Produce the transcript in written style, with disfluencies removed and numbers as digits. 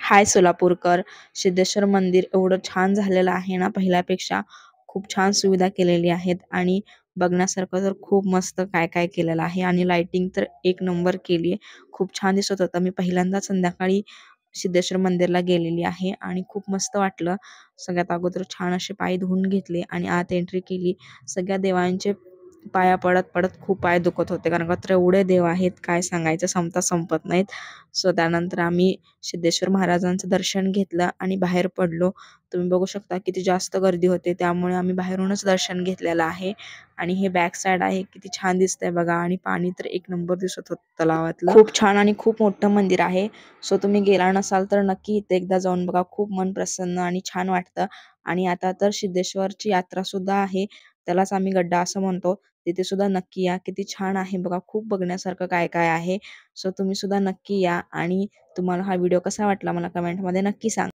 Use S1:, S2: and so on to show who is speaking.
S1: हाय सोलापूरकर, सिद्धेश्वर मंदिर एवढं छान झालेलं आहे ना पहिल्यापेक्षा. खूप छान सुविधा केलेली आहेत आणि बघण्यासारखं तर खूप मस्त काय काय केलेलं आहे आणि लाइटिंग तर एक नंबर केली आहे. खूप छान दिसत होतं. मी पहिल्यांदा संध्याकाळी सिद्धेश्वर मंदिरला गेलेली आहे आणि खूप मस्त वाटलं. सगळ्यात अगोदर छान असे पाय धुवून घेतले आणि आत एंट्री केली. सगळ्या देवांचे पाया पडत पडत खूप पाय दुखत होते, कारण का तर एवढे देव आहेत काय सांगायचं, संपत नाहीत. सो त्यानंतर आम्ही सिद्धेश्वर महाराजांचं दर्शन घेतलं आणि बाहेर पडलो. तुम्ही बघू शकता किती जास्त गर्दी होते, त्यामुळे आम्ही बाहेरूनच दर्शन घेतलेलं आहे. आणि हे बॅक साइड आहे, किती छान दिसतंय बघा. आणि पाणी तर एक नंबर दिसत होतं तलावातलं. खूप छान आणि खूप मोठं मंदिर आहे. सो तुम्ही गेला नसाल तर नक्की इथे एकदा जाऊन बघा. खूप मन प्रसन्न आणि छान वाटतं. आणि आता तर सिद्धेश्वरची यात्रा सुद्धा आहे, त्यालाच आम्ही गड्डा असं म्हणतो. तिथे सुद्धा नक्की या. किती छान आहे बघा. खूप बघण्यासारखं काय काय आहे. सो तुम्ही सुद्धा नक्की या. आणि तुम्हाला हा व्हिडिओ कसा वाटला मला कमेंटमध्ये नक्की सांगा.